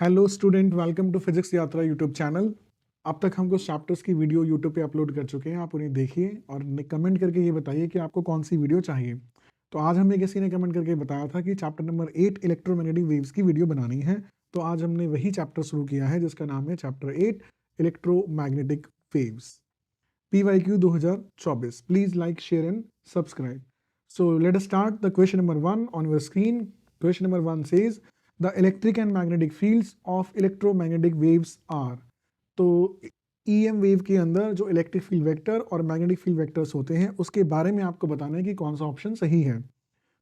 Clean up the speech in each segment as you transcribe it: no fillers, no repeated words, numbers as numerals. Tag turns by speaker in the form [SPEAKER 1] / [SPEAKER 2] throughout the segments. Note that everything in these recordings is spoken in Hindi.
[SPEAKER 1] Hello student, welcome to Physics Yatra YouTube channel. अब तक हम कुछ चैप्टर्स की वीडियो यूट्यूब पे अपलोड कर चुके हैं। आप उन्हें देखिए और कमेंट करके ये बताइए कि आपको कौन सी वीडियो चाहिए। तो आज हमें किसी ने कमेंट करके बताया था कि चैप्टर नंबर 8 इलेक्ट्रोमैग्नेटिक वेव्स की वीडियो बनानी है। तो आज हमने वही चैप्टर शुरू किया है जिसका नाम है chapter 8 electromagnetic waves. PYQ 2024। Please like, share and subscribe. So let us start the question number 1 on your screen. Question number 1 says the electric and magnetic fields of electromagnetic waves are। तो EM वेव के अंदर जो इलेक्ट्रिक फील्ड वेक्टर और मैग्नेटिक फील्ड वेक्टर्स होते हैं उसके बारे में आपको बताना है कि कौन सा ऑप्शन सही है।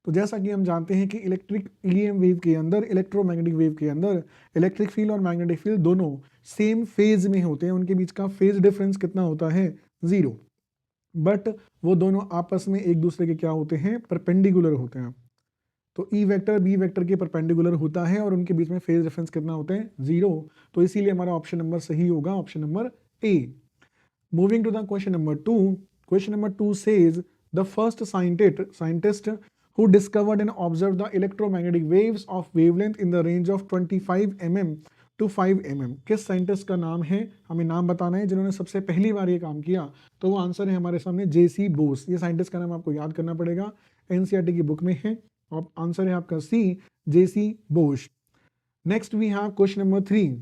[SPEAKER 1] तो जैसा कि हम जानते हैं कि इलेक्ट्रिक EM वेव के अंदर, इलेक्ट्रोमैग्नेटिक वेव के अंदर इलेक्ट्रिक फील्ड और मैग्नेटिक फील्ड दोनों सेम फेज में होते हैं। उनके बीच का फेज डिफरेंस कितना होता है? 0। बट वो दोनों आपस में एक दूसरे के क्या होते हैं? परपेंडिकुलर होते हैं। तो ई वेक्टर बी वेक्टर के परपेंडिकुलर होता है और उनके बीच में फेज डिफरेंस कितना होते हैं? 0। तो इसीलिए हमारा ऑप्शन नंबर सही होगा, option number A. Moving to the question number 2। Question number 2 says the first scientist who discovered and observed the electromagnetic waves of wavelength in the range of 25 mm to 5 mm। किस साइंटिस्ट का नाम है? हमें नाम बताना है जिन्होंने सबसे पहली बार ये काम किया। तो वो आंसर है हमारे सामने JC बोस। ये साइंटिस्ट का नाम आपको याद करना पड़ेगा, NCERT की बुक में है। और आंसर है आपका C, JC Bose. Next we have question number 3।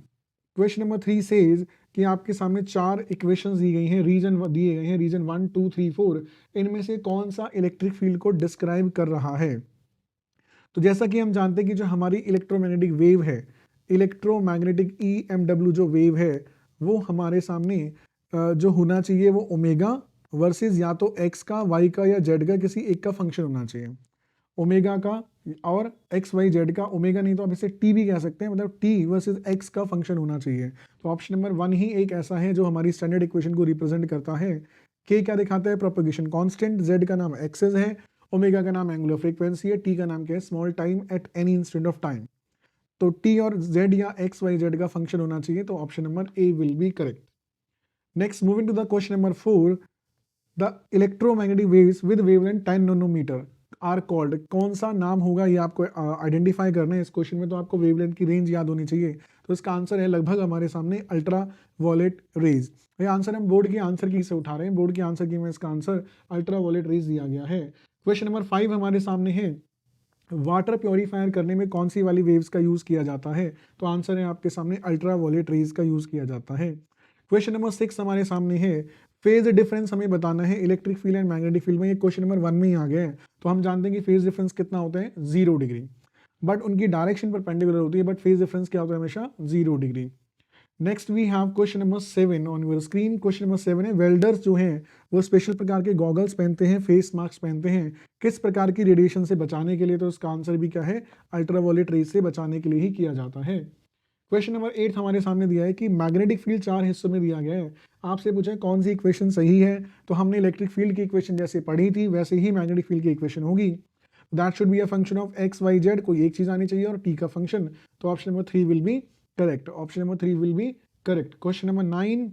[SPEAKER 1] Question number 3 says कि आपके सामने 4 इक्वेशंस दी गई हैं, रीजन दिए गए हैं, रीजन 1 2 3 4। इनमें से कौन सा इलेक्ट्रिक फील्ड को डिस्क्राइब कर रहा है? तो जैसा कि हम जानते हैं कि जो हमारी इलेक्ट्रोमैग्नेटिक वेव है, इलेक्ट्रोमैग्नेटिक EMW जो वेव है, वो हमारे सामने जो होना चाहिए वो ओमेगा वर्सेस या तो एक्स का, वाई का या जेड का किसी एक का फंक्शन होना चाहिए। ओमेगा का और एक्स वाई जेड का। ओमेगा नहीं तो आप इसे टी भी कह सकते हैं, मतलब टी वर्सेस एक्स का फंक्शन होना चाहिए। तो ऑप्शन नंबर 1 ही एक ऐसा है जो हमारी स्टैंडर्ड इक्वेशन को रिप्रेजेंट करता है। के क्या दिखाता है? प्रोपगेशन कांस्टेंट, जेड का नाम एक्सेस है, ओमेगा का नाम एंगुलर फ्रीक्वेंसी है, टी का नाम क्या है? Small time at any instant of time. तो टी और जेड या एक्स वाई जेड का फंक्शन होना चाहिए। तो option number A will be correct. Next moving to the question number 4। The electromagnetic waves with wavelength 10 nanometre are called. कौन सा नाम होगा ये आपको आइडेंटिफाई करना है इस क्वेश्चन में। तो आपको वेवलेंथ की रेंज याद होनी चाहिए। तो इसका आंसर है लगभग हमारे सामने अल्ट्रा वॉयलेट रेज। ये आंसर हम बोर्ड के आंसर की से उठा रहे हैं, बोर्ड के आंसर की में इसका आंसर अल्ट्रा वॉयलेट रेज दिया गया है। क्वेश्चन नंबर 5 हमारे सामने है, वाटर प्योरीफायर करने में कौन सी वाली वेव्स का यूज किया जाता है? तो आंसर है आपके सामने अल्ट्रा वॉयलेट रेज का यूज किया जाता है। क्वेश्चन नंबर 6 हमारे सामने है, फेज डिफरेंस हमें बताना है electric field and magnetic field में। ये क्वेश्चन नंबर 1 में ही आ गया है। तो हम जानते हैं कि फेज डिफरेंस कितना होता है? 0 डिग्री। बट उनकी डायरेक्शन परपेंडिकुलर होती है, बट फेज डिफरेंस क्या होता है? हमेशा 0 degree. Next we have question number 7 on your screen. Question number 7 है, वेल्डर्स जो हैं वो स्पेशल प्रकार के गॉगल्स पहनते हैं, फेस मास्क पहनते हैं, किस प्रकार की रेडिएशन से बचाने के लिए? तो इसका आंसर भी क्या है? अल्ट्रावायलेट रेज से बचाने के लिए ही किया जाता है। क्वेश्चन नंबर 8 हमारे सामने दिया है कि मैग्नेटिक फील्ड 4 हिस्सों में दिया गया है। आपसे पूछा है कौन सी इक्वेशन सही है। तो हमने इलेक्ट्रिक फील्ड की इक्वेशन जैसे पढ़ी थी वैसे ही मैग्नेटिक फील्ड की इक्वेशन होगी। That should be a function of x Y z, कोई एक चीज आनी चाहिए और टी का फंक्शन। तो option number 3 will be correct, option number 3 will be correct. Question number 9।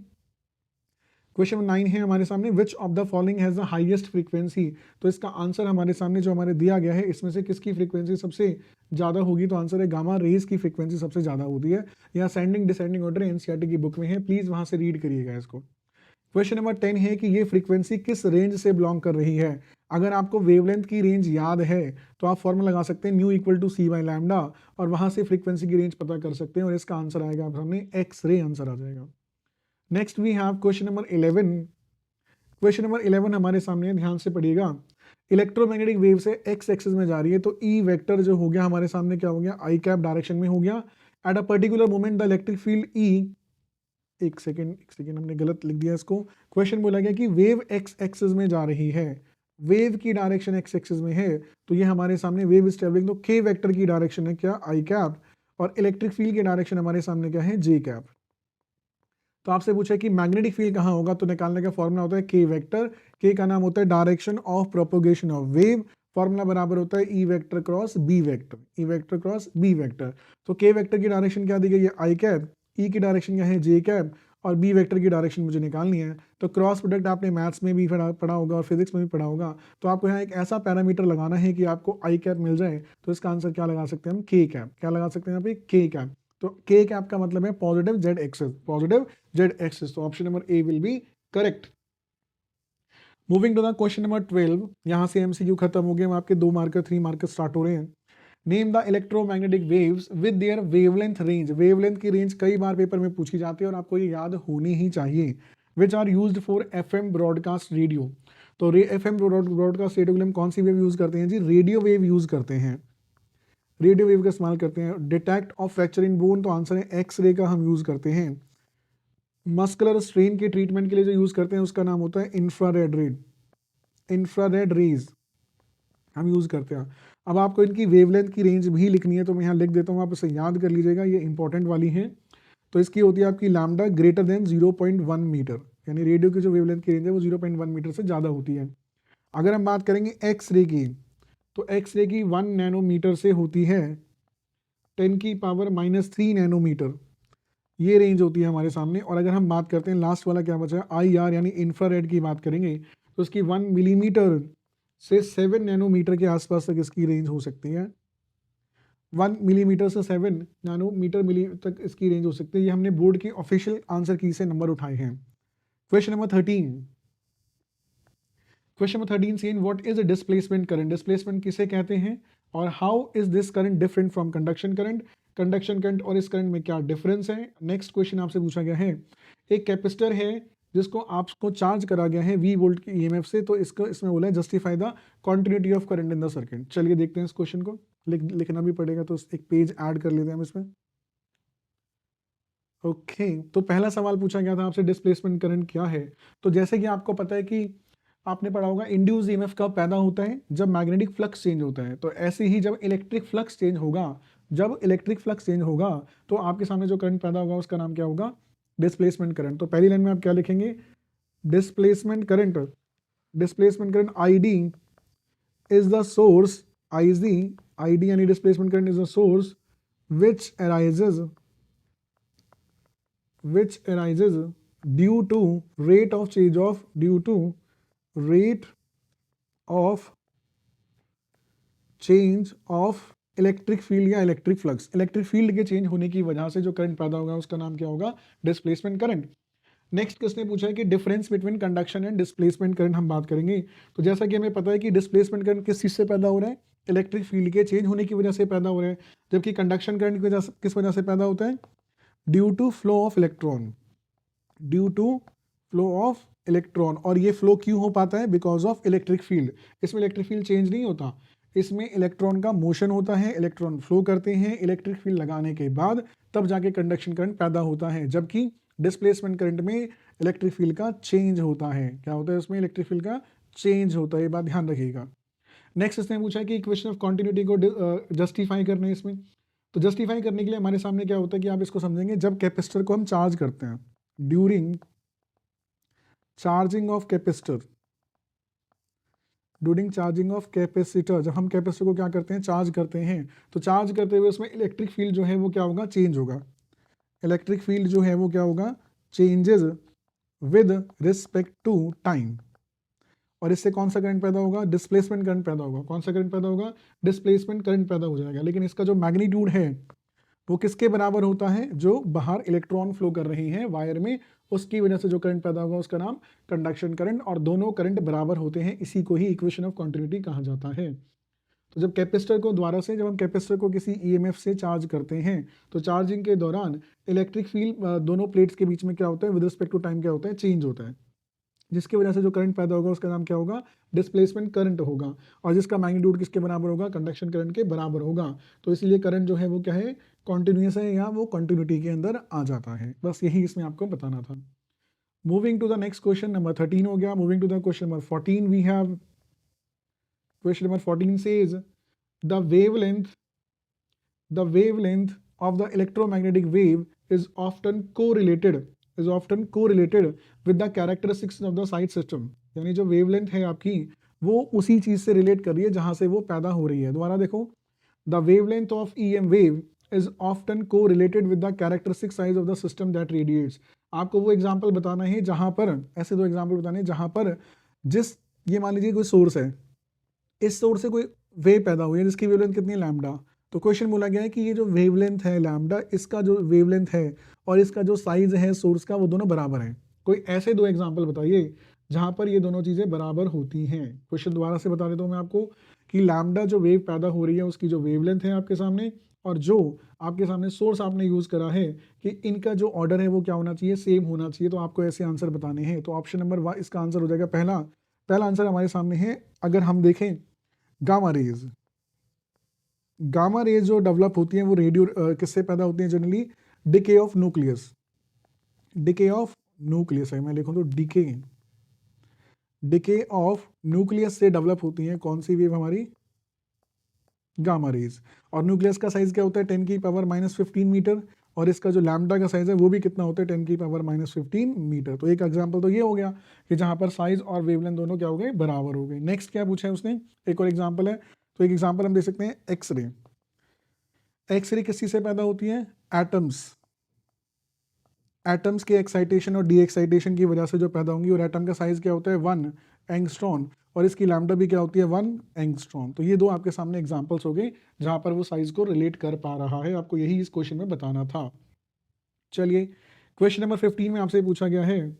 [SPEAKER 1] Question number 9 है हमारे सामने, which of the following has the highest frequency. तो इसका आंसर हमारे सामने जो हमारे दिया गया है इसमें से किसकी फ्रीक्वेंसी सबसे ज्यादा होगी? तो आंसर है गामा रेज की फ्रीक्वेंसी सबसे ज्यादा होती है। या असेंडिंग डिसेंडिंग ऑर्डर एनसीईआरटी की बुक में है, प्लीज वहां से रीड करिएगा इसको। क्वेश्चन नंबर 10 है कि ये फ्रीक्वेंसी किस रेंज से बिलोंग कर रही है। अगर आपको वेवलेंथ की रेंज याद है तो आप फॉर्मूला लगा सकते हैं nu equal to c by lambda और वहां से फ्रीक्वेंसी की रेंज पता कर सकते हैं और इसका आंसर आएगा आप सामने एक्स रे आंसर आ जाएगा। Next we have question number 11। Question number 11 हमारे सामने है, ध्यान से पढ़िएगा। इलेक्ट्रोमैग्नेटिक वेव से एक्स एक्सिस में जा रही है तो ई वेक्टर जो हो गया हमारे सामने क्या हो गया? आई कैप डायरेक्शन में हो गया। At a particular moment the electric field E, एक सेकेंड हमने गलत लिख दिया इसको। क्वेश्चन बोला गया कि वेव एक्स एक्सिस में जा रही है, वेव की डायरेक्शन एक्स एक्सिस में है। तो ये हमारे सामने वेव इज ट्रेवलिंग, तो के वेक्टर की डायरेक्शन है क्या? आई कैप, और इलेक्ट्रिक फील्ड की डायरेक्शन हमारे सामने क्या है? जे कैप। तो आपसे पूछा कि मैग्नेटिक फील्ड कहाँ होगा, तो निकालने का फॉर्मूला होता है के वेक्टर। के का नाम होता है direction of propagation of wave. Formula बराबर होता है E vector cross B vector, E vector cross B vector. तो के वेक्टर की डायरेक्शन क्या दी गई है? आई कैप, ई की डायरेक्शन क्या है? जे कैप, और बी वेक्टर की डायरेक्शन मुझे निकालनी है। तो क्रॉस प्रोडक्ट आपने मैथ्स में भी पढ़ा होगा और फिजिक्स में भी पढ़ा होगा। तो आपको यहाँ एक ऐसा पैरामीटर लगाना है कि आपको आई कैप मिल जाए। तो इसका आंसर क्या लगा सकते हैं हम? के कैप। क्या लगा सकते हैं यहाँ पे? के कैप। तो के कैप का मतलब है positive Z axis, positive Z axis, तो option number A will be correct. Moving to the question number 12, यहां से एमसीक्यू खत्म हो गए, आपके 2 मार्कर 3 मार्कर स्टार्ट हो रहे हैं। Name the electromagnetic waves with their wavelength range, wavelength की रेंज कई बार पेपर में पूछी जाती है और आपको ये याद होनी ही चाहिए। Which are used for FM broadcast radio, तो एफएम ब्रॉडकास्ट रेडियो के लिए हम कौन सी वेव यूज करते हैं जी, रेडियो वेव यूज करते हैं, रेडियो वेव का इस्तेमाल करते हैं। Detect of fracture in bone, तो आंसर है एक्सरे का हम यूज करते हैं। मस्कुलर स्ट्रेन के ट्रीटमेंट के लिए जो यूज करते हैं उसका नाम होता है इंफ्रारेड रेड, इंफ्रारेड रेज हम यूज करते हैं। अब आपको इनकी वेवलेंथ की रेंज भी लिखनी है, तो मैं यहाँ लिख देता हूँ, आप इसे याद कर लीजिएगा, ये इंपॉर्टेंट वाली है। तो इसकी होती है आपकी लैम्डा ग्रेटर देन 0.1 मीटर, यानी रेडियो की जो वेवलेंथ की रेंज है वो 0.1 मीटर से ज़्यादा होती है। अगर हम बात करेंगे एक्सरे की, तो एक्सरे की 1 नैनोमीटर से होती है 10⁻³ नैनोमीटर, ये रेंज होती है हमारे सामने। और अगर हम बात करते हैं लास्ट वाला क्या बचा है, IR यानी इंफ्रारेड की बात करेंगे, तो उसकी 1 मिलीमीटर से 7 नैनोमीटर के आसपास तक इसकी रेंज हो सकती है। 1 मिलीमीटर से 7 नैनोमीटर मिली तक इसकी रेंज हो सकती है। ये हमने बोर्ड के ऑफिशियल आंसर की से नंबर उठाए हैं। Question number 13, question number 13 saying what is displacement current, displacement किसे कहते हैं और how is this current different from conduction current, conduction current और इस करंट में क्या डिफरेंस है। नेक्स्ट क्वेश्चन आपसे पूछा गया है, एक कैपेसिटर है जिसको आपको चार्ज करा गया है V वोल्ट की EMF से, तो इसको इसमें बोला है justify the continuity of current in the circuit. चलिए देखते हैं इस क्वेश्चन को, लिखना भी पड़ेगा तो एक पेज ऐड कर लेते हैं हम इसमें। ओके तो पहला सवाल पूछा गया था आपसे डिस्प्लेसमेंट करंट क्या है। तो जैसे कि आपको पता है कि आपने पढ़ा होगा इंड्यूस EMF कब पैदा होता है, जब मैग्नेटिक फ्लक्स चेंज होता है। तो ऐसे ही जब इलेक्ट्रिक फ्लक्स चेंज होगा, जब इलेक्ट्रिक फ्लक्स चेंज होगा तो आपके सामने जो करंट पैदा होगा उसका नाम क्या होगा, डिस्प्लेसमेंट करंट। तो पहली लाइन में आप क्या लिखेंगे, displacement current, displacement current ID is the source, ID यानी displacement current is the source which arises due to rate of change of, due to rate of change of electric field या इलेक्ट्रिक फ्लक्स, इलेक्ट्रिक फील्ड के चेंज होने की वजह से जो करंट पैदा होगा उसका नाम क्या होगा, डिस्प्लेसमेंट करंट। नेक्स्ट किसने पूछा है कि difference between conduction and displacement current हम बात करेंगे। तो जैसा कि हमें पता है कि डिस्प्लेसमेंट करंट किस चीज से पैदा हो रहा है, इलेक्ट्रिक फील्ड के चेंज होने की वजह से पैदा हो रहा है, जबकि कंडक्शन करंट की वजह से किस वजह से पैदा होता है, due to flow of electron, due to flow of electron. और ये फ्लो क्यों हो पाता है, बिकॉज ऑफ इलेक्ट्रिक फील्ड। इसमें इलेक्ट्रिक फील्ड चेंज नहीं होता, इसमें इलेक्ट्रॉन का मोशन होता है, इलेक्ट्रॉन फ्लो करते हैं, इलेक्ट्रिक फील्ड लगाने के बाद तब जाके कंडक्शन करंट पैदा होता है। जबकि डिस्प्लेसमेंट करंट में इलेक्ट्रिक फील्ड का चेंज होता है, क्या होता है उसमें, इलेक्ट्रिक फील्ड का चेंज होता है, ये बात ध्यान रखिएगा। नेक्स्ट इसने पूछा है कि इक्वेशन ऑफ कॉन्टिन्यूटी को जस्टिफाई करना है इसमें। तो जस्टिफाई करने के लिए हमारे सामने क्या होता है कि आप इसको समझेंगे, जब कैपेसिटर को हम चार्ज करते हैं, during charging of capacitor, during charging of capacitor, जब हम कैपेसिटर को क्या करते हैं, चार्ज करते हैं, तो चार्ज करते हुए उसमें इलेक्ट्रिक फील्ड जो है वो क्या होगा, चेंज होगा। इलेक्ट्रिक फील्ड जो है वो क्या होगा, changes with respect to time. और इससे कौन सा करंट पैदा होगा, डिस्प्लेसमेंट करंट पैदा होगा। कौन सा करंट पैदा होगा, डिस्प्लेसमेंट करंट पैदा हो जाएगा। लेकिन इसका जो मैग्नीट्यूड है वो किसके बराबर होता है, जो बाहर इलेक्ट्रॉन फ्लो कर रही हैं वायर में, उसकी वजह से जो करंट पैदा होगा उसका नाम कंडक्शन करंट। और दोनों करंट बराबर होते हैं, इसी को ही इक्वेशन ऑफ कॉन्टिन्यूटी कहा जाता है। तो जब कैपेसिटर को द्वारा से, जब हम कैपेसिटर को किसी EMF से चार्ज करते हैं, तो चार्जिंग के दौरान इलेक्ट्रिक फील्ड दोनों प्लेट्स के बीच में क्या होता है, विद रिस्पेक्ट टू टाइम क्या होता है, चेंज होता है, जिसकी वजह से जो करंट पैदा होगा उसका नाम क्या होगा, डिस्प्लेसमेंट करंट होगा। और जिसका मैग्नीट्यूड किसके बराबर होगा, कंडक्शन करंट के बराबर होगा। तो इसलिए करंट जो है वो क्या है, कॉन्टिन्यूस है, या वो कंटिन्यूटी के अंदर आ जाता है। बस यही इसमें आपको बताना था। Moving to the next question, number 13 हो गया। Moving to the question number 14, we have question number 14 says the wavelength of the electromagnetic wave is often correlated with the characteristics of the site system। यानी जो वेवलेंथ है आपकी वो उसी चीज से रिलेट कर रही है जहां से वो पैदा हो रही है। दोबारा देखो, the wavelength of EM wave is often correlated with the characteristic size of the system that radiates। आपको वो एग्जांपल बताना है जहां पर, ऐसे दो एग्जांपल बताने हैं जहां पर ये मान लीजिए कोई सोर्स है, इस सोर्स से कोई वेव पैदा हुई है जिसकी वेवलेंथ कितनी है, लैम्डा। तो क्वेश्चन बोला गया है कि ये जो वेवलेंथ है लैम्डा, इसका जो वेवलेंथ है और इसका जो साइज है सोर्स का, वो दोनों बराबर हैं। कोई ऐसे दो एग्जांपल बताइए जहां पर ये दोनों चीजें बराबर होती हैं। क्वेश्चन दोबारा से बता देता हूं मैं आपको कि लैम्डा जो वेव पैदा हो रही है उसकी जो वेवलेंथ है आपके सामने, और जो आपके सामने सोर्स आपने यूज करा है कि इनका जो ऑर्डर है वो क्या होना चाहिए, सेम होना चाहिए। तो आपको ऐसे आंसर बताने हैं। तो ऑप्शन नंबर इसका आंसर हो जाएगा पहला। पहला आंसर हमारे सामने है। अगर हम देखें गामा रेज, गामा रेज जो डेवलप होती हैं वो रेडियो किससे पैदा होती हैं generally, decay of nucleus, decay of nucleus है, मैं लिखूं तो डिके ऑफ न्यूक्लियस से डेवलप होती हैं कौन सी वेव हमारी, गामा रेज। और न्यूक्लियस का साइज क्या होता है 10 की पावर -15 मीटर, और इसका जो लैम्डा का साइज है वो भी कितना होता है 10 की पावर -15 मीटर। तो एक एग्जांपल तो ये हो गया कि जहां पर साइज और वेवलेंथ दोनों क्या हो गए, बराबर हो गए। नेक्स्ट क्या पूछा है उसने, एक और एग्जांपल है। तो एक एग्जांपल हम दे सकते हैं एक्सरे। एक्सरे किस चीज से पैदा होती है, एटम्स, एटम्स के एक्साइटेशन और डी एक्साइटेशन की वजह से जो पैदा होंगी। और एटम का साइज क्या होता है 1 एंगस्ट्रॉन, और इसकी लैम्डा भी क्या होती है 1 एंगस्ट्रॉन। तो ये दो आपके सामने एग्जांपल्स हो गए जहां पर वो साइज को रिलेट कर पा रहा है। आपको यही इस क्वेश्चन में बताना था। चलिए क्वेश्चन नंबर 15 में आपसे पूछा गया है,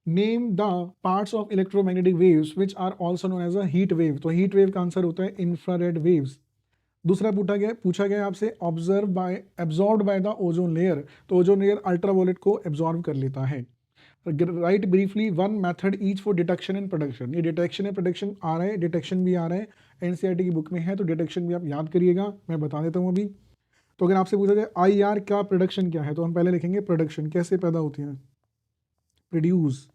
[SPEAKER 1] name the parts of electromagnetic waves which are also known as a heat wave. तो हीट वेव का आंसर होता है इंफ्रारेड वेव्स। दूसरा पूछा गया आपसे absorbed by the ozone layer. तो ओजोन लेयर अल्ट्रावायलेट को एब्जॉर्ब कर लेता है। Write briefly one method each for detection and production. ये डिटेक्शन एंड प्रोडक्शन आ रहा है, डिटेक्शन भी आ रहा है, एनसीईआरटी की बुक में है, तो डिटेक्शन भी आप याद करिएगा, मैं बता देता हूँ अभी। तो अगर आपसे पूछा जाए आईआर का प्रोडक्शन क्या है, तो हम पहले लिखेंगे प्रोडक्शन, कैसे पैदा होती है, प्रोड्यूस।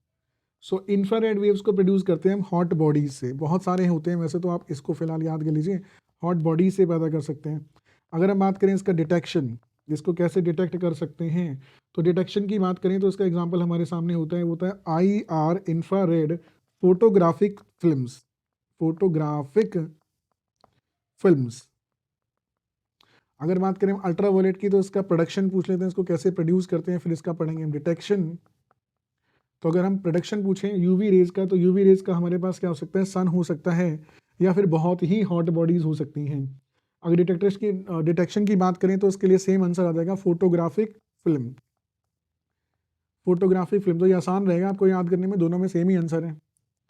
[SPEAKER 1] सो इंफ्रारेड वेव्स को प्रोड्यूस करते हैं हम हॉट बॉडीज से, बहुत सारे होते हैं वैसे, तो आप इसको फिलहाल याद कर लीजिए, हॉट बॉडी से पैदा कर सकते हैं। अगर हम बात करें इसका डिटेक्शन, इसको कैसे डिटेक्ट कर सकते हैं, तो डिटेक्शन की बात करें तो इसका एग्जांपल हमारे सामने होता है, वो होता है IR infrared photographic films, photographic films. अगर बात करें अल्ट्रावायलेट की तो इसका प्रोडक्शन पूछ लेते हैं, इसको कैसे प्रोड्यूस करते हैं, फिर इसका पढ़ेंगे हम डिटेक्शन। तो अगर हम प्रोडक्शन पूछें यूवी रेज का, तो यूवी रेज का हमारे पास क्या हो सकता है, सन हो सकता है, या फिर बहुत ही हॉट बॉडीज हो सकती हैं। अगर डिटेक्शन की बात करें तो इसके लिए सेम आंसर आ जाएगा फोटोग्राफिक फिल्म, फोटोग्राफिक फिल्म। तो ये आसान रहेगा आपको याद करने में, दोनों में सेम ही आंसर है।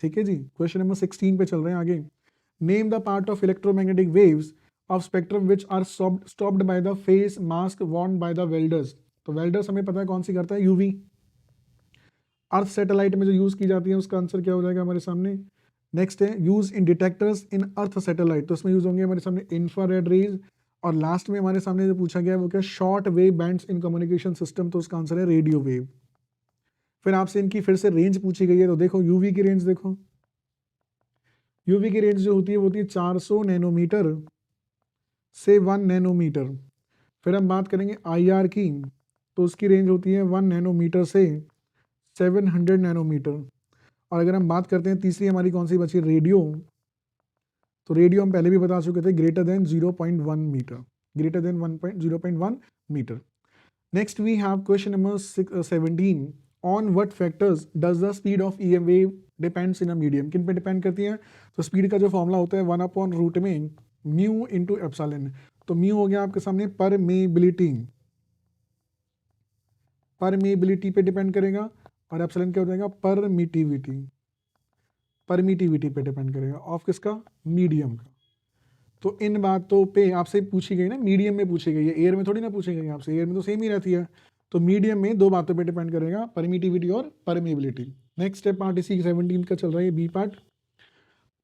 [SPEAKER 1] ठीक है जी, क्वेश्चन नंबर 16 पे चल रहे हैं आगे। Name the part of electromagnetic waves of spectrum which are stopped by the face mask worn by the welders. तो वेल्डर्स हमें पता है कौन सी करता है, यूवी। अर्थ सैटेलाइट में जो यूज की जाती है उसका आंसर क्या हो जाएगा हमारे सामने। नेक्स्ट है use in detectors in earth satellite, तो इसमें यूज होंगे हमारे सामने इंफ्रारेड रेज। और लास्ट में हमारे सामने जो पूछा गया है वो क्या, short wave bands in communication system, तो उसका आंसर है रेडियो वेव। फिर आपसे इनकी फिर से रेंज पूछी गई है, तो देखो यूवी की रेंज देखो, यूवी की रेंज जो होती है वो होती है 400 नैनोमीटर से 1 नैनोमीटर। फिर हम बात करेंगे आईआर की, तो उसकी रेंज होती है 1 नैनोमीटर से 700 नैनोमीटर। और अगर हम बात करते हैं तीसरी हमारी कौन सी बची, रेडियो, तो रेडियो हम पहले भी बता चुके थे, greater than 0.1 metre, greater than 0.1 metre. Next we have question number 17, on what factors does the speed of EM wave depends in a medium. किन पे डिपेंड करती है, तो स्पीड का जो फॉर्मूला होता है 1/रूट में म्यू इंटू एप्सिलॉन। तो म्यू हो गया आपके सामने परमेबिलिटी, परमेबिलिटी पे डिपेंड करेगा, और एप्सिलॉन क्या हो जाएगा, परमिटिविटी, परमिटिविटी पे डिपेंड करेगा ऑफ किसका, मीडियम का। तो इन बातों पे आपसे पूछी गई ना, मीडियम में पूछी गई है, एयर में थोड़ी ना पूछी गई आपसे, एयर में तो सेम ही रहती है। तो मीडियम में दो बातों पे डिपेंड करेगा, परमिटिविटी और परमेबिलिटी। नेक्स्ट है पार्ट इसी 17 का चल रहा है, B part.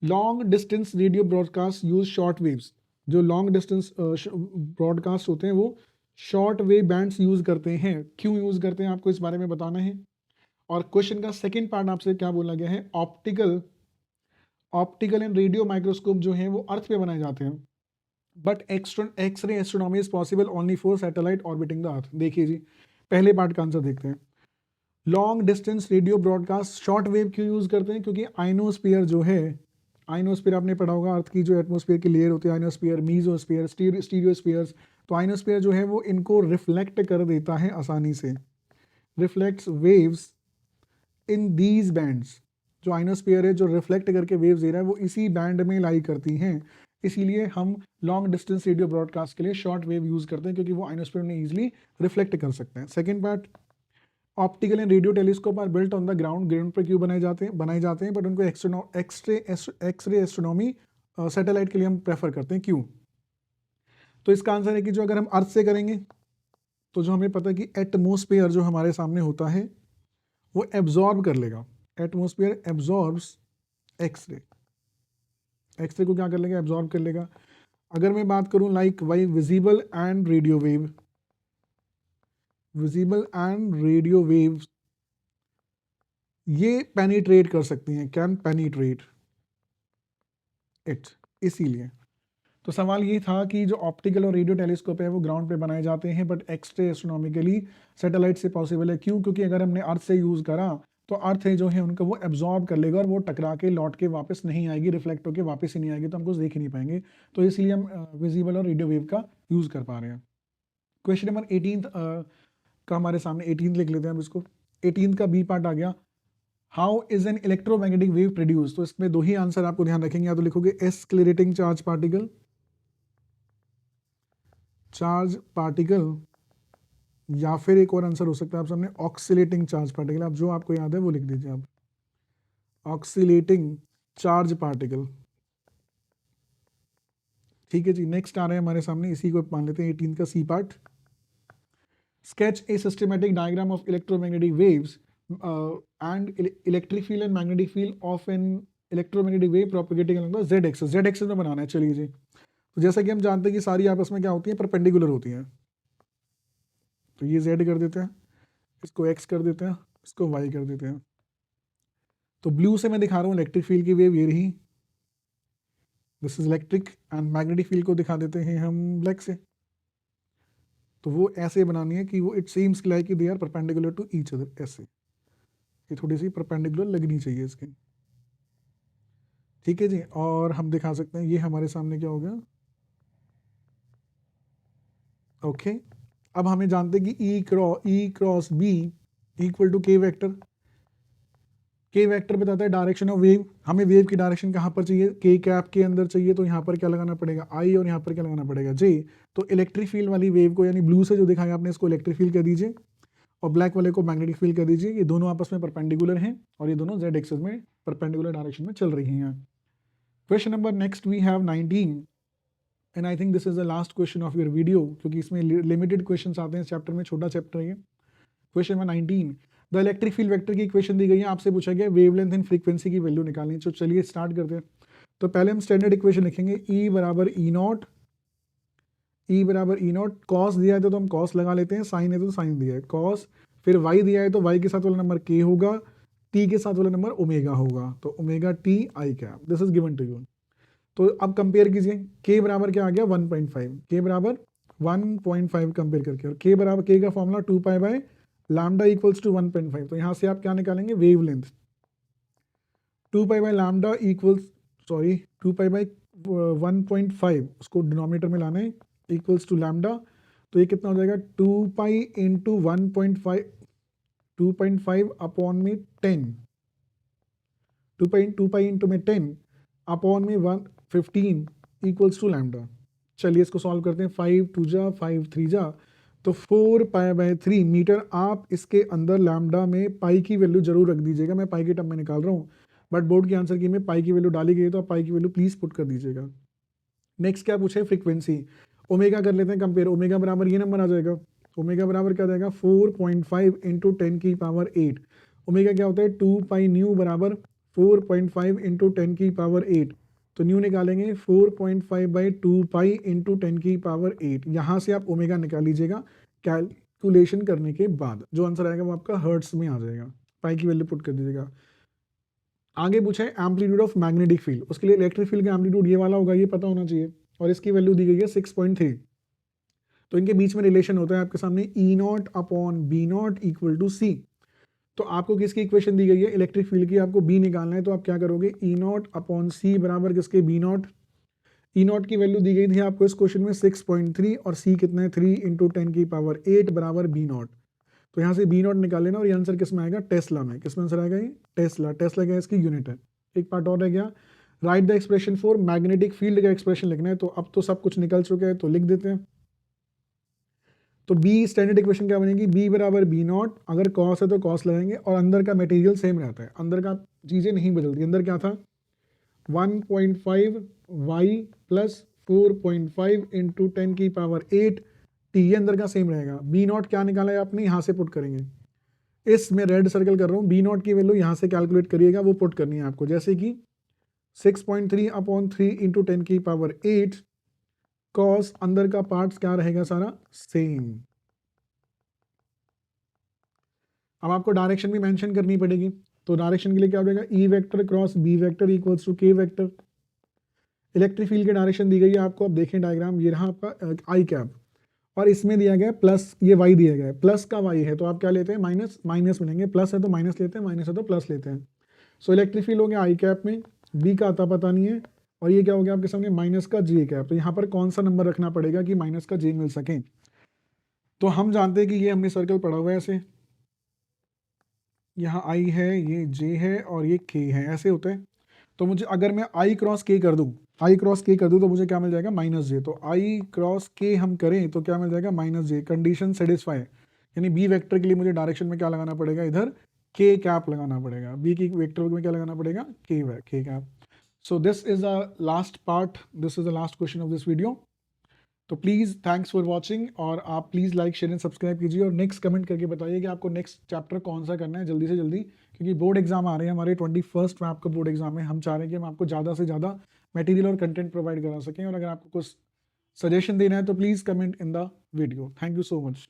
[SPEAKER 1] Long distance radio broadcast use short waves. जो लॉन्ग डिस्टेंस ब्रॉडकास्ट होते हैं वो शॉर्ट वेव बैंड्स यूज करते हैं। क्यों यूज करते हैं आपको इस बारे में बताना है। और क्वेश्चन का सेकंड पार्ट आपसे क्या बोला गया है, ऑप्टिकल एंड रेडियो माइक्रोस्कोप जो हैं वो अर्थ पे बनाए जाते हैं, but X ray astronomy is possible only for satellite orbiting the earth. देखिए जी, पहले पार्ट का आंसर देखते हैं। Long distance radio broadcast short wave क्यों यूज करते हैं, क्योंकि आइनोस्फीयर जो है, आइनोस्फीयर आपने पढ़ा होगा, अर्थ की जो एटमॉस्फेयर की लेयर होती है, आइनोस्फीयर, मीजोस्फीयर, स्टीरियोस्फीयर्स। तो आइनोस्फीयर जो है वो इनको रिफ्लेक्ट कर देता है आसानी से, reflects waves in these bands. जो आइनोस्फीयर है जो रिफ्लेक्ट करके वेव्स दे रहा है वो इसी बैंड में लाई करती हैं। इसीलिए हम लॉन्ग डिस्टेंस रेडियो ब्रॉडकास्ट के लिए शॉर्ट वेव यूज़ करते हैं, क्योंकि वो आइनोस्फीयर में ईजिली रिफ्लेक्ट कर सकते हैं। Second part, optical and radio telescope are built on the ground. Ground पर क्यों बनाए जाते हैं, बट उनको एक्सरे एस्ट्रोनॉमी सैटेलाइट के लिए हम प्रेफर करते हैं। क्यों? तो इसका आंसर है कि जो अगर हम अर्थ से करेंगे तो जो हमें पता है कि एटमोस्फेयर जो हमारे सामने होता है वो एब्जॉर्ब कर लेगा। एटमोस्फेयर एब्जॉर्ब्स एक्सरे, एक्सरे को क्या कर लेगा, एब्जॉर्ब कर लेगा। अगर मैं बात करूं like why visible and radio wave, visible and radio waves ये पेनिट्रेट कर सकती हैं, कैन पेनिट्रेट इट। इसीलिए तो सवाल ये था कि जो ऑप्टिकल और रेडियो टेलीस्कोप है वो ग्राउंड पे बनाए जाते हैं, बट एक्सरे एस्ट्रोनॉमिकली सैटेलाइट से पॉसिबल है। क्यों? क्योंकि अगर हमने अर्थ से यूज़ करा तो अर्थ है जो है उनको वो एब्जॉर्ब कर लेगा और वो टकरा के लौट के वापस नहीं आएगी, रिफ्लेक्ट होकर वापस ही नहीं आएगी, तो हम कुछ देख ही नहीं पाएंगे। तो इसलिए हम विजिबल और रेडियो वेव का यूज़ कर पा रहे हैं। क्वेश्चन नंबर 18 का हमारे सामने 18 लिख लेते हैं अब इसको। 18 का बी पार्ट आ गया, how is an electromagnetic wave produce. तो इसमें दो ही आंसर आपको ध्यान रखेंगे, या तो लिखोगे एस्केलेटिंग चार्ज पार्टिकल, या फिर एक और आंसर हो सकता है आप सामने ऑक्सीलेटिंग चार्ज पार्टिकल। आप जो आपको याद है वो लिख दीजिए आप, ऑक्सीलेटिंग चार्ज पार्टिकल। ठीक है जी, नेक्स्ट आ रहे हैं हमारे सामने, इसी को मान लेते हैं 18 का C part. Sketch a systematic diagram of electromagnetic waves and electric field and magnetic field of an electromagnetic wave propagating along the z axis. Z axis में बनाना है। चलिए जी, तो जैसा कि हम जानते हैं कि सारी आपस में क्या होती है, परपेंडिकुलर होती हैं। तो ये z कर देते हैं, इसको x कर देते हैं, इसको y कर देते हैं। तो ब्लू से मैं दिखा रहा हूँ इलेक्ट्रिक फील्ड की वेव, ये रही, this is electric, and magnetic field को दिखा देते हैं हम ब्लैक से। तो वो ऐसे बनानी है कि वो it seems like they are perpendicular to each other, ऐसे ये थोड़ी सी परपेंडिकुलर लगनी चाहिए इसके। ठीक है जी, और हम दिखा सकते हैं ये हमारे सामने क्या हो गया। ओके, अब हमें जानते हैं कि ई cross B equal to k vector. के वेक्टर बताता है डायरेक्शन ऑफ वेव। हमें वेव की डायरेक्शन कहाँ पर चाहिए, के कैप के अंदर चाहिए, तो यहाँ पर क्या लगाना पड़ेगा, आई, और यहाँ पर क्या लगाना पड़ेगा, जे। तो इलेक्ट्रिक फील्ड वाली वेव को, यानी ब्लू से जो दिखाया आपने, इसको इलेक्ट्रिक फील्ड कर दीजिए, और ब्लैक वाले को मैग्नेटिक फील्ड कर दीजिए। ये दोनों आपस में परपेंडिकुलर हैं और ये दोनों जेड एक्सिस में परपेंडिकुलर डायरेक्शन में चल रही हैं। Question number next we have 19, and I think this is the last question of your video, क्योंकि इसमें लिमिटेड क्वेश्चन आते हैं इस चैप्टर में, छोटा चैप्टर है ये। Question number 19, the electric field vector की इक्वेशन दी गई है, आपसे पूछा गया वेवलेंथ एंड फ्रीक्वेंसी की वैल्यू निकालनी। तो चलिए स्टार्ट करते हैं। तो पहले हम स्टैंडर्ड इक्वेशन लिखेंगे, ई बराबर ई नॉट, कॉस दिया है तो हम कॉस लगा लेते हैं, साइन है तो साइन दिया है कॉस, फिर वाई दिया है तो वाई के साथ वाला नंबर के होगा, टी के साथ वाला नंबर ओमेगा होगा, तो omega t i cap, this is given to you. तो अब कंपेयर कीजिए, के बराबर क्या आ गया 1.5, के बराबर 1.5 कंपेयर करके, और के बराबर, के का formula 2 pi by lambda equals to 1.5। तो यहाँ से आप क्या निकालेंगे, wavelength, 2 pi by lambda equals, 2 pi by 1.5, उसको डिनोमिनेटर में लाना है, इक्वल्स टू लैम्डा। तो ये कितना हो जाएगा, 2 पाई इंटू 1.5, 2.5 अपॉन में 10, 2 पाई इंटू में 10 अपॉन में 15 इक्वल्स टू लैम्डा। चलिए इसको सॉल्व करते हैं, 5 2 जा 5 3 जा, तो 4 पाई बाय 3 मीटर। आप इसके अंदर लैम्डा में पाई की वैल्यू जरूर रख दीजिएगा, मैं पाई के टर्म में निकाल रहा हूँ, बट बोर्ड के आंसर की में पाई की वैल्यू डाली गई, तो आप पाई की वैल्यू प्लीज पुट कर दीजिएगा। नेक्स्ट क्या पूछे, फ्रीक्वेंसी, ओमेगा कर लेते हैं कंपेयर। ओमेगा बराबर ये नंबर आ जाएगा, ओमेगा बराबर क्या जाएगा 4.5 इंटू 10 की पावर 8। ओमेगा क्या होता है 2 पाई न्यू बराबर 4.5 इंटू 10 की पावर 8। तो न्यू निकालेंगे 4.5 बाई 2 पाई इंटू 10 की पावर 8। यहाँ से आप ओमेगा निकाल लीजिएगा कैलकुलेशन करने के बाद, जो आंसर आएगा वो आपका हर्ट्स में आ जाएगा, पाई की वैल्यू पुट कर दीजिएगा। आगे पूछा है एम्पलीट्यूड ऑफ मैग्नेटिक फील्ड, उसके लिए इलेक्ट्रिक फील्ड का एम्पलीट्यूड ये वाला होगा, ये पता होना चाहिए, और इसकी वैल्यू दी गई है 6.3। तो इनके बीच में रिलेशन होता है आपके सामने, E not upon B not equal to C. तो आपको किसकी इक्वेशन दी गई है, इलेक्ट्रिक फील्ड की, आपको बी निकालना है, तो आप क्या करोगे, ई नॉट अपॉन सी बराबर किसके, बी नॉट। ई नॉट की वैल्यू दी गई थी आपको इस क्वेश्चन में 6.3, और सी कितना है 3 इंटू 10 की पावर 8 बराबर बी नॉट। तो यहाँ से बी नॉट निकाल लेना, और ये आंसर किस में आएगा, टेस्ला में। किस में आंसर आएगा, ये टेस्ला। टेस्ला क्या है, इसकी यूनिट है। एक पार्ट और रह गया, right the expression for magnetic field का एक्सप्रेशन लिखना है, तो अब तो सब कुछ निकल चुका है तो लिख देते हैं। तो बी स्टैंडर्ड इक्वेशन क्या बनेगी, बी बराबर बी नॉट, अगर कॉस है तो कॉस लगाएंगे और अंदर का मटेरियल सेम रहता है, अंदर का चीज़ें नहीं बदलती। अंदर क्या था 1.5 y प्लस 4.5 इंटू 10 की पावर 8 टी, ये अंदर का सेम रहेगा। बी नॉट क्या निकाला है आपने, यहाँ से पुट करेंगे, इसमें रेड सर्कल कर रहा हूँ, बी नॉट की वैल्यू यहाँ से कैलकुलेट करिएगा, वो पुट करनी है आपको, जैसे कि 6.3 अपॉन 3 इंटू 10 की पावर 8 कॉस, अंदर का पार्ट क्या रहेगा सारा सेम। अब आपको डायरेक्शन भी मेंशन करनी पड़ेगी, तो डायरेक्शन के लिए क्या हो जाएगा, E vector cross B vector equals to k vector. Electric field की डायरेक्शन दी गई है आपको, अब देखें डायग्राम, ये रहा आपका आई कैप और इसमें दिया गया प्लस, ये वाई दिया गया है, प्लस का वाई है तो आप क्या लेते हैं माइनस, माइनस मिलेंगे, प्लस है तो माइनस लेते हैं, माइनस है तो प्लस लेते हैं। सो इलेक्ट्रिक फील्ड हो गया आई कैप में, बी का आता पता नहीं है, और ये क्या हो गया आपके सामने माइनस का जे कैप, तो यहाँ पर कौन सा नंबर रखना पड़ेगा कि माइनस का जे मिल सके। तो हम जानते हैं कि ये हमने सर्कल पढ़ा हुआ है ऐसे, यहाँ आई है, ये जे है और ये के है, ऐसे होते हैं। तो मुझे अगर मैं आई क्रॉस के कर दूँ, आई क्रॉस के कर दूँ तो मुझे क्या मिल जाएगा माइनस जे, तो आई क्रॉस के हम करें तो क्या मिल जाएगा माइनस जे, कंडीशन सेटिस्फाई। यानी बी वेक्टर के लिए मुझे डायरेक्शन में क्या लगाना पड़ेगा, इधर के कैप लगाना पड़ेगा, बी की वेक्टर में क्या लगाना पड़ेगा के cap. So this is the last part, this is the last question of this video. तो प्लीज़ थैंक्स फॉर वॉचिंग, और आप please like share and subscribe कीजिए, और नेक्स्ट कमेंट करके बताइए कि आपको नेक्स्ट चैप्टर कौन सा करना है जल्दी से जल्दी, क्योंकि बोर्ड एग्जाम आ रहे हैं हमारे 21 में, आपका बोर्ड एग्जाम है। हम चाह रहे हैं कि हम आपको ज़्यादा से ज़्यादा मटेरियल और कंटेंट प्रोवाइड करा सकें, और अगर आपको कुछ सजेशन देना है तो please comment in the video. Thank you so much.